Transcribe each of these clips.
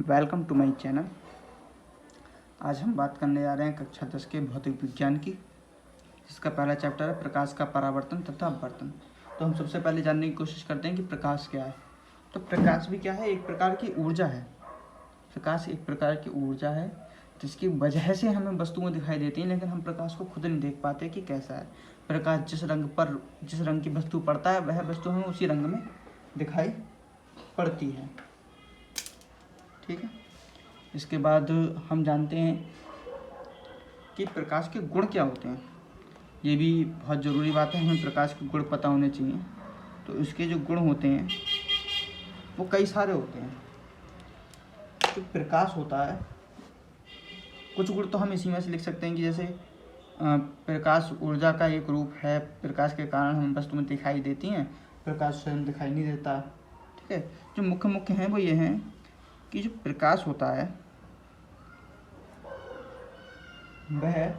Welcome to my channel. आज हम बात करने जा रहे हैं कक्षा 10 के भौतिक विज्ञान की, जिसका पहला चैप्टर है प्रकाश का परावर्तन तथा अपवर्तन। तो हम सबसे पहले जानने की कोशिश करते हैं कि प्रकाश क्या है। तो प्रकाश भी क्या है? एक प्रकार की ऊर्जा है। प्रकाश एक प्रकार की ऊर्जा है जिसकी वजह से हमें वस्तुएं दिखाई देती हैं, लेकिन हम प्रकाश को खुद नहीं देख पाते कि कैसा है। प्रकाश जिस रंग की वस्तु पड़ता है वह वस्तु हमें उसी रंग में दिखाई पड़ती है। ठीक है। इसके बाद हम जानते हैं कि प्रकाश के गुण क्या होते हैं। ये भी बहुत ज़रूरी बात है, हमें प्रकाश के गुण पता होने चाहिए। तो इसके जो गुण होते हैं वो कई सारे होते हैं। जो प्रकाश होता है, कुछ गुण तो हम इसी में से लिख सकते हैं कि जैसे प्रकाश ऊर्जा का एक रूप है, प्रकाश के कारण हमें वस्तुएं दिखाई देती हैं, प्रकाश स्वयं दिखाई नहीं देता। ठीक है। जो मुख्य हैं वो ये हैं कि जो प्रकाश होता है वह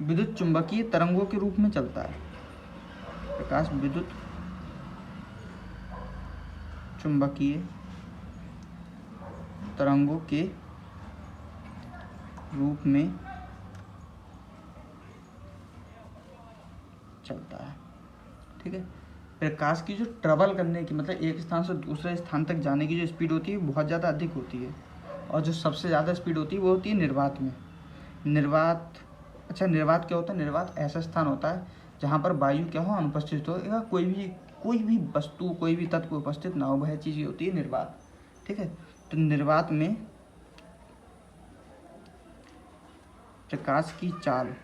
विद्युत चुंबकीय तरंगों के रूप में चलता है। प्रकाश विद्युत चुंबकीय तरंगों के रूप में चलता है। ठीक है। प्रकाश की जो ट्रेवल करने की, मतलब एक स्थान से दूसरे स्थान तक जाने की जो स्पीड होती है बहुत ज़्यादा अधिक होती है, और जो सबसे ज़्यादा स्पीड होती है वो होती है निर्वात में। निर्वात क्या होता है? निर्वात ऐसा स्थान होता है जहाँ पर वायु क्या हो, अनुपस्थित हो, या कोई भी वस्तु, कोई भी तत्व उपस्थित ना हो, वह चीज़ होती है निर्वात। ठीक है। तो निर्वात में प्रकाश की चाल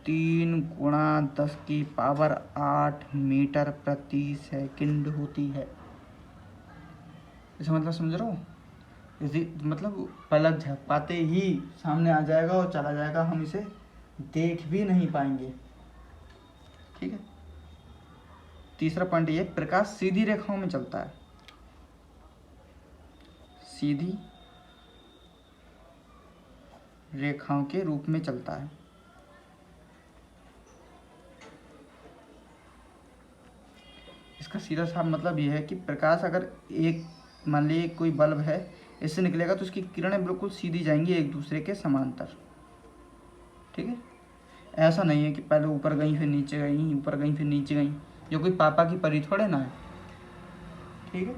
3 × 10⁸ मीटर प्रति सेकंड होती है। इसका मतलब समझ रहे हो? मतलब पलक झपकाते ही सामने आ जाएगा और चला जाएगा, हम इसे देख भी नहीं पाएंगे। ठीक है। तीसरा पॉइंट ये, प्रकाश सीधी रेखाओं में चलता है। सीधी रेखाओं के रूप में चलता है। इसका सीधा साफ मतलब यह है कि प्रकाश अगर मान लीजिए कोई बल्ब है, इससे निकलेगा तो उसकी किरणें बिल्कुल सीधी जाएंगी एक दूसरे के समांतर। ठीक है। ऐसा नहीं है कि पहले ऊपर गई फिर नीचे गई, ऊपर गई फिर नीचे गई। जो कोई पापा की परी थोड़े ना है। ठीक है।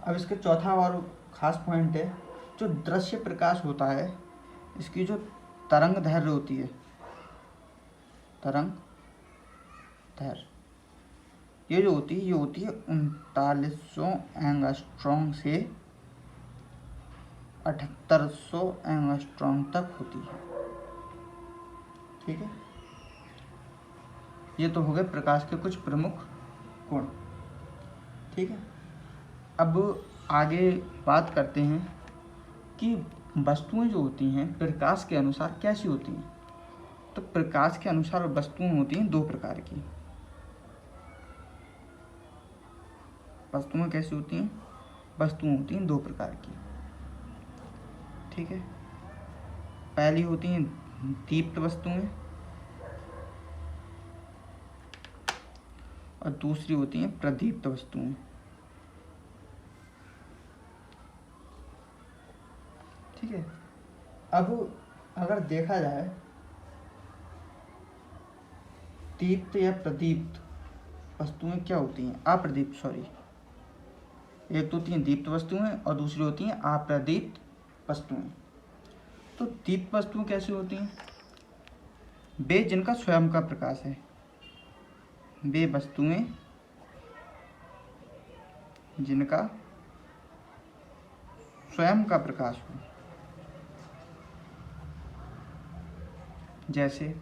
अब इसके चौथा और खास पॉइंट है, जो दृश्य प्रकाश होता है इसकी जो तरंग दैर्घ्य होती है, तरंग दैर्घ्य ये होती है 3900 एंगस्ट्रॉम से 7800 एंगस्ट्रॉम तक होती है। ठीक है। ये तो हो गए प्रकाश के कुछ प्रमुख गुण। ठीक है। अब आगे बात करते हैं कि वस्तुएं जो होती हैं प्रकाश के अनुसार कैसी होती हैं। तो प्रकाश के अनुसार वस्तुएं होती हैं 2 प्रकार की। वस्तुएं कैसी होती हैं? वस्तुएं होती हैं 2 प्रकार की। ठीक है। पहली होती हैं दीप्त वस्तुएं और दूसरी होती हैं प्रदीप्त वस्तुएं। ठीक है। अब अगर देखा जाए दीप्त या प्रदीप्त वस्तुएं क्या होती हैं, अप्रदीप्त, सॉरी, एक तो होती हैं दीप्त वस्तुएं और दूसरी होती हैं अप्रदीप्त वस्तुएं। तो दीप्त वस्तुएं कैसी होती हैं? वे जिनका स्वयं का प्रकाश है, वे वस्तुएं जिनका स्वयं का प्रकाश हो। जैसे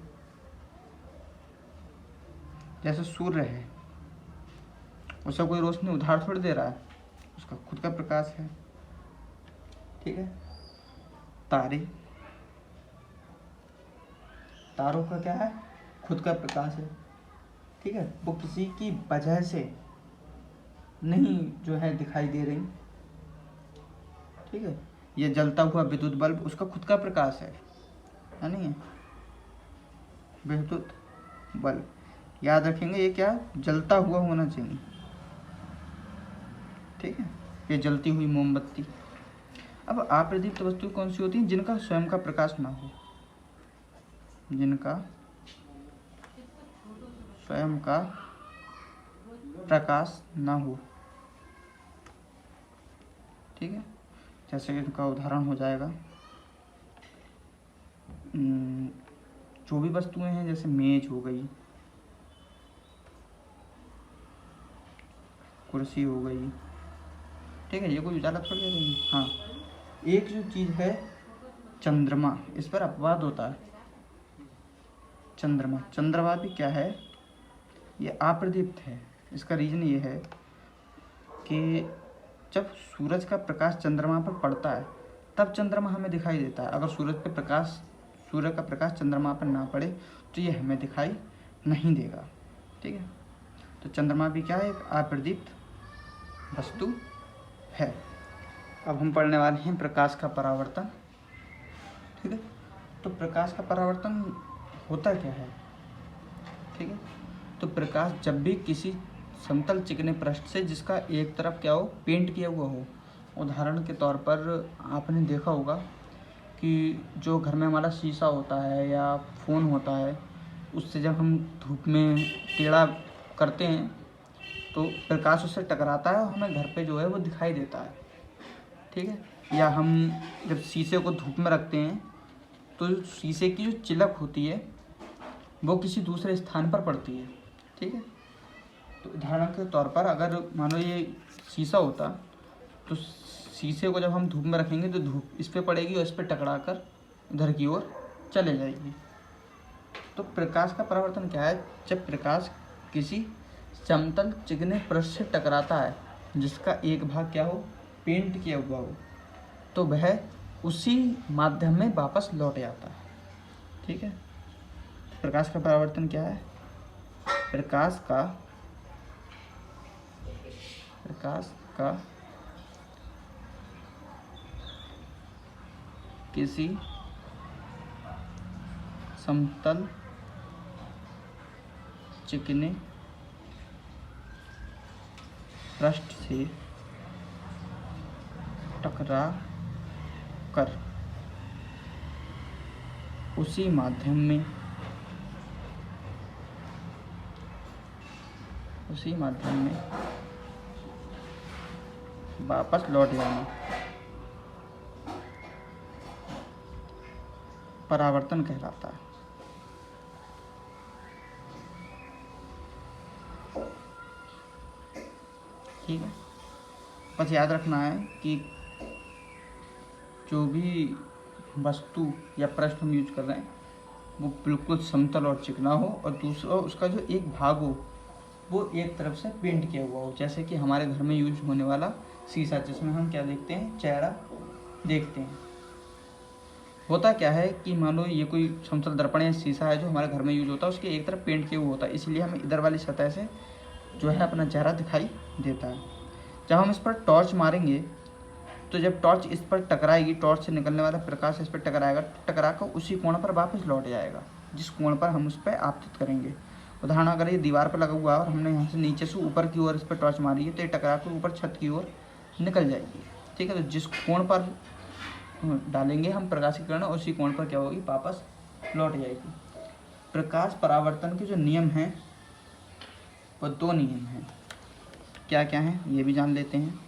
सूर्य है, उसका कोई रोशनी उधार थोड़ी दे रहा है, उसका खुद का प्रकाश है। ठीक है। तारों का क्या है? खुद का प्रकाश है। ठीक है। वो किसी की वजह से नहीं जो है दिखाई दे रही। ठीक है। ये जलता हुआ विद्युत बल्ब, उसका खुद का प्रकाश है नहीं है? विद्युत बल्ब, याद रखेंगे ये क्या जलता हुआ होना चाहिए। ठीक है, ये जलती हुई मोमबत्ती। अब अप्रदीप्त वस्तु कौन सी होती हैं? जिनका स्वयं का प्रकाश ना हो, जिनका स्वयं का प्रकाश ना हो। ठीक है, जैसे इनका उदाहरण हो जाएगा जो भी वस्तुएं हैं, जैसे मेज हो गई, कुर्सी हो गई। ठीक है, ये कोई उजाला थोड़ी देगी। हाँ, एक जो चीज़ है चंद्रमा, इस पर अपवाद होता है। चंद्रमा भी क्या है? ये अप्रदीप्त है। इसका रीज़न ये है कि जब सूरज का प्रकाश चंद्रमा पर पड़ता है तब चंद्रमा हमें दिखाई देता है। अगर सूर्य का प्रकाश चंद्रमा पर ना पड़े तो ये हमें दिखाई नहीं देगा। ठीक है, तो चंद्रमा भी क्या है? एक अप्रदीप्त वस्तु है। अब हम पढ़ने वाले हैं प्रकाश का परावर्तन। ठीक है, तो प्रकाश का परावर्तन होता क्या है? ठीक है, तो प्रकाश जब भी किसी समतल चिकने पृष्ठ से जिसका एक तरफ क्या हो, पेंट किया हुआ हो। उदाहरण के तौर पर आपने देखा होगा कि जो घर में हमारा शीशा होता है या फ़ोन होता है, उससे जब हम धूप में टेढ़ा करते हैं तो प्रकाश उससे टकराता है और हमें घर पे जो है वो दिखाई देता है। ठीक है, या हम जब शीशे को धूप में रखते हैं तो शीशे की जो चिलक होती है वो किसी दूसरे स्थान पर पड़ती है। ठीक है, तो उदाहरण के तौर पर अगर मानो ये शीशा होता तो शीशे को जब हम धूप में रखेंगे तो धूप इस पर पड़ेगी और इस पर टकरा कर इधर की ओर चले जाएगी। तो प्रकाश का परावर्तन क्या है? जब प्रकाश किसी समतल चिकने पृष्ठ से टकराता है जिसका एक भाग क्या हो, पेंट किया हुआ हो, तो वह उसी माध्यम में वापस लौट जाता है। ठीक है, प्रकाश का परावर्तन क्या है? प्रकाश का किसी समतल चिकने पृष्ठ से टकरा कर उसी माध्यम में वापस लौट जाना परावर्तन कहलाता है। ठीक है, बस याद रखना है कि जो भी वस्तु या पृष्ठ हम यूज कर रहे हैं वो बिल्कुल समतल और चिकना हो और दूसरा उसका जो एक भाग हो वो एक तरफ से पेंट किया हुआ हो। जैसे कि हमारे घर में यूज होने वाला शीशा, जिसमें हम क्या देखते हैं, चेहरा देखते हैं। होता क्या है कि मान लो ये कोई समतल दर्पण या शीशा है जो हमारे घर में यूज होता है, उसके एक तरफ पेंट किया हुआ होता है, इसलिए हमें इधर वाली सतह से जो है अपना चेहरा दिखाई देता है। जब हम इस पर टॉर्च मारेंगे तो जब टॉर्च इस पर टकराएगी, टॉर्च से निकलने वाला प्रकाश इस पर टकराएगा, टकरा कर उसी कोण पर वापस लौट जाएगा जिस कोण पर हम उस पर आपतित करेंगे। उदाहरण, अगर ये दीवार पर लगा हुआ है और हमने यहाँ से नीचे से ऊपर की ओर इस पर टॉर्च मारी है तो ये टकरा कर ऊपर छत की ओर निकल जाएगी। ठीक है, तो जिस कोण पर डालेंगे हम प्रकाश की किरण, उसी कोण पर क्या होगी, वापस लौट जाएगी। प्रकाश परावर्तन के जो नियम हैं वो 2 नियम हैं। क्या क्या हैं ये भी जान लेते हैं।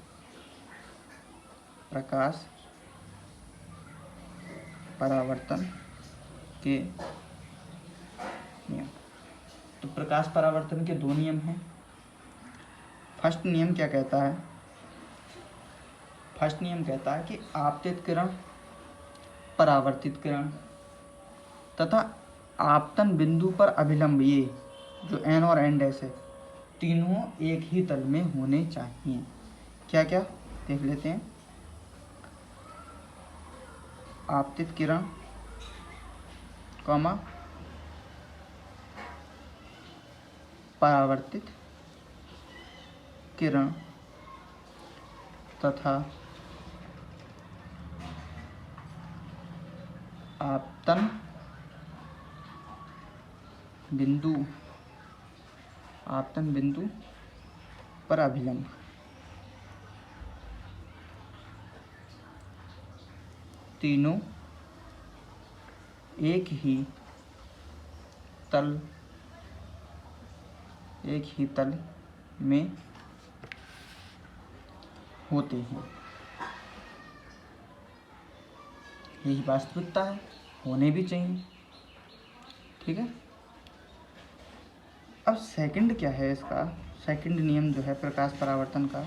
प्रकाश परावर्तन के नियम। तो प्रकाश परावर्तन के 2 नियम हैं। फर्स्ट नियम क्या कहता है? फर्स्ट नियम कहता है कि आपतित किरण, परावर्तित किरण तथा आपतन बिंदु पर अभिलंब, ये जो एन और एन डैश है, तीनों एक ही तल में होने चाहिए। क्या क्या देख लेते हैं। आपतित किरण कॉमा परावर्तित किरण तथा आपतन बिंदु पर अभिलंब। तीनों एक ही तल में होते हैं। यही वास्तविकता है, होने भी चाहिए। ठीक है। अब सेकंड क्या है इसका, सेकंड नियम जो है प्रकाश परावर्तन का,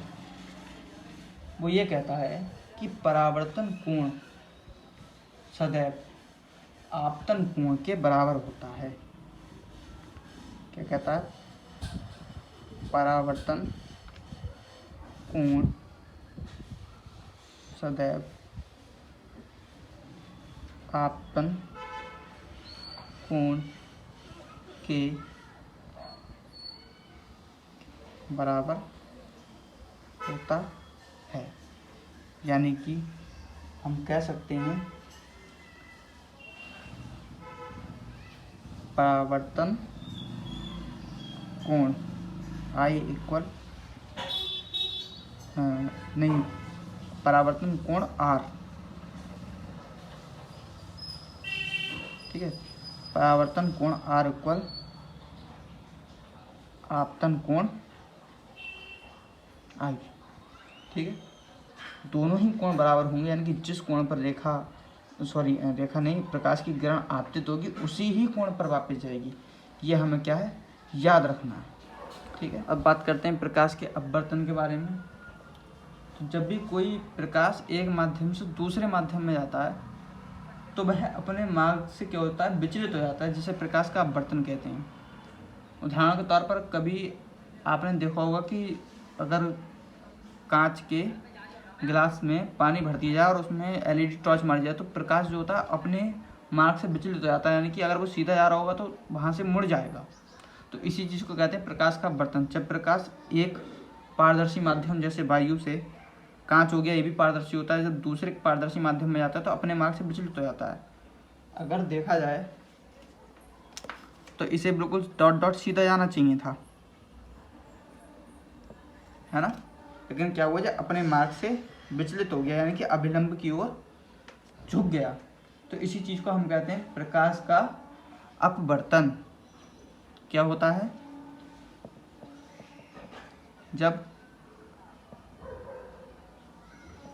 वो ये कहता है कि परावर्तन कोण सदैव आपतन कोण के बराबर होता है। क्या कहता है? परावर्तन कोण सदैव आपतन कोण के बराबर होता है। यानी कि हम कह सकते हैं परावर्तन कोण I इक्वल नहीं, परावर्तन कोण R। ठीक है। परावर्तन कोण R इक्वल आपतन कोण I। ठीक है। दोनों ही कोण बराबर होंगे, यानी कि जिस कोण पर रेखा नहीं, प्रकाश की किरण आपतित होगी उसी ही कोण पर वापस जाएगी। ये हमें क्या है, याद रखना है। ठीक है। अब बात करते हैं प्रकाश के अपवर्तन के बारे में। तो जब भी कोई प्रकाश एक माध्यम से दूसरे माध्यम में जाता है तो वह अपने मार्ग से क्या होता है, विचलित हो जाता है, जिसे प्रकाश का अपवर्तन कहते हैं। उदाहरण के तौर पर कभी आपने देखा होगा कि अगर कांच के गिलास में पानी भर दिया जाए और उसमें LED टॉर्च मारी जाए तो प्रकाश जो होता है अपने मार्ग से विचलित हो जाता है, यानी कि अगर वो सीधा जा रहा होगा तो वहाँ से मुड़ जाएगा। तो इसी चीज़ को कहते हैं प्रकाश का अपवर्तन। जब प्रकाश एक पारदर्शी माध्यम जैसे वायु से, कांच हो गया ये भी पारदर्शी होता है, जब दूसरे पारदर्शी माध्यम में जाता है तो अपने मार्ग से विचलित हो जाता है। अगर देखा जाए तो इसे बिल्कुल डॉट डॉट सीधा जाना चाहिए था, है ना, लेकिन क्या हुआ, अपने मार्ग से विचलित हो गया, यानी कि अभिलंब की ओर झुक गया। तो इसी चीज़ को हम कहते हैं प्रकाश का अपवर्तन। क्या होता है, जब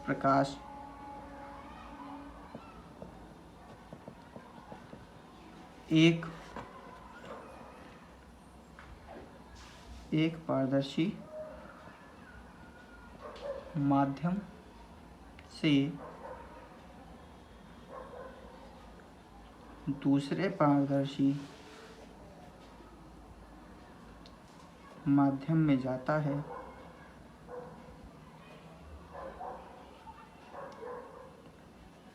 प्रकाश एक पारदर्शी माध्यम से दूसरे पारदर्शी माध्यम में जाता है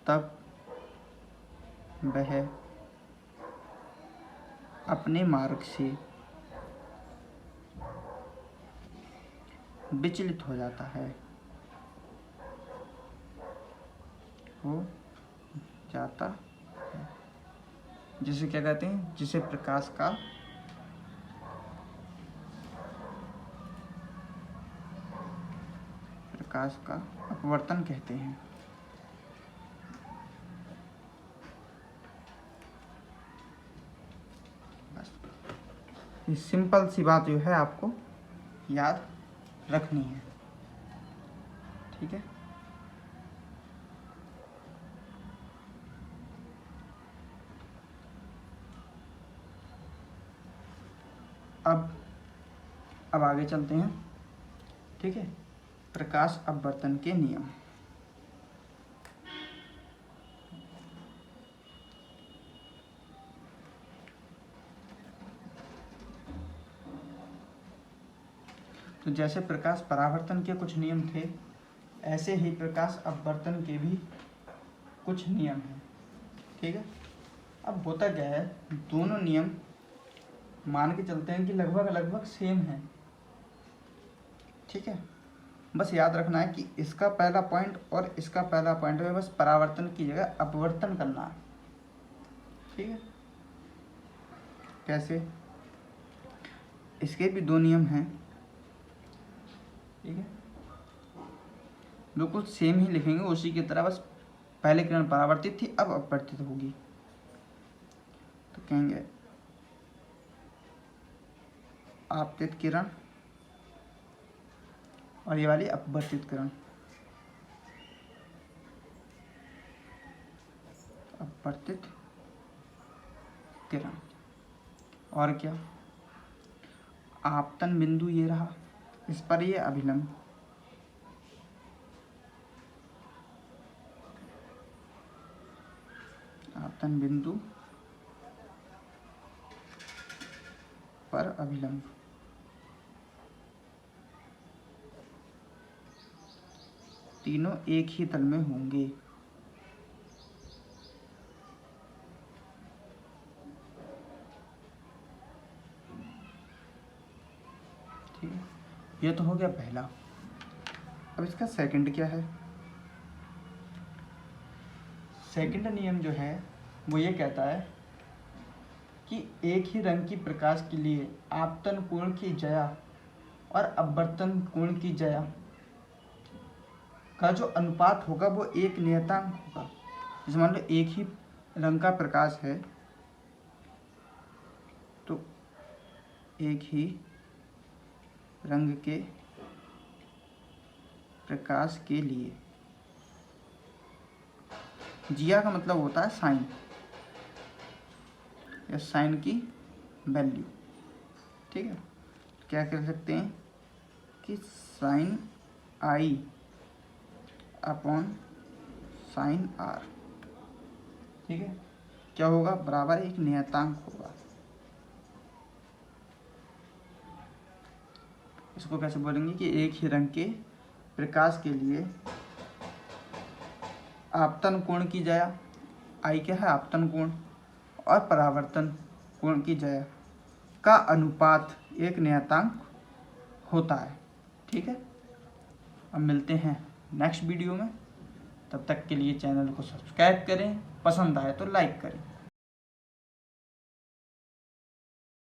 तब वह अपने मार्ग से विचलित हो जाता है, जिसे क्या कहते हैं, जिसे प्रकाश का अपवर्तन कहते हैं। ये सिंपल सी बात जो है आपको याद रखनी है। ठीक है। अब आगे चलते हैं। ठीक है। प्रकाश अपवर्तन के नियम। तो जैसे प्रकाश परावर्तन के कुछ नियम थे, ऐसे ही प्रकाश अपवर्तन के भी कुछ नियम हैं। ठीक है। अब होता क्या है, दोनों नियम मान के चलते हैं कि लगभग सेम है। ठीक है। बस याद रखना है कि इसका पहला पॉइंट और इसका पहला पॉइंट है, बस परावर्तन की जगह अपवर्तन करना है। ठीक है। कैसे, इसके भी दो नियम हैं। ठीक है। बिल्कुल सेम ही लिखेंगे उसी की तरह, बस पहले किरण परावर्तित थी, अब अपवर्तित होगी। तो कहेंगे आपतित किरण और ये वाली अपवर्तित किरण। अपवर्तित किरण। और क्या, आपतन बिंदु ये रहा, इस पर ये अभिलंब। आपतन बिंदु पर अभिलंब। तीनों एक ही तल में होंगे। ठीक है, ये तो हो गया पहला। अब इसका सेकंड क्या है? सेकंड नियम जो है वो ये कहता है कि एक ही रंग की प्रकाश के लिए आपतन कोण की ज्या और अपवर्तन कोण की ज्या का जो अनुपात होगा वो एक नियतांक होगा। जैसे मान लो एक ही रंग का प्रकाश है, तो एक ही रंग के प्रकाश के लिए, जिया का मतलब होता है साइन या साइन की वैल्यू। ठीक है, क्या कह सकते हैं कि sine I upon sine R. ठीक है, क्या होगा, बराबर एक नियतांक होगा। इसको कैसे बोलेंगे कि एक ही रंग के प्रकाश के लिए आपतन कोण की ज्या, आई क्या है आपतन कोण, और परावर्तन कोण की ज्या का अनुपात एक नियतांक होता है। ठीक है, अब मिलते हैं नेक्स्ट वीडियो में। तब तक के लिए चैनल को सब्सक्राइब करें, पसंद आए तो लाइक करें।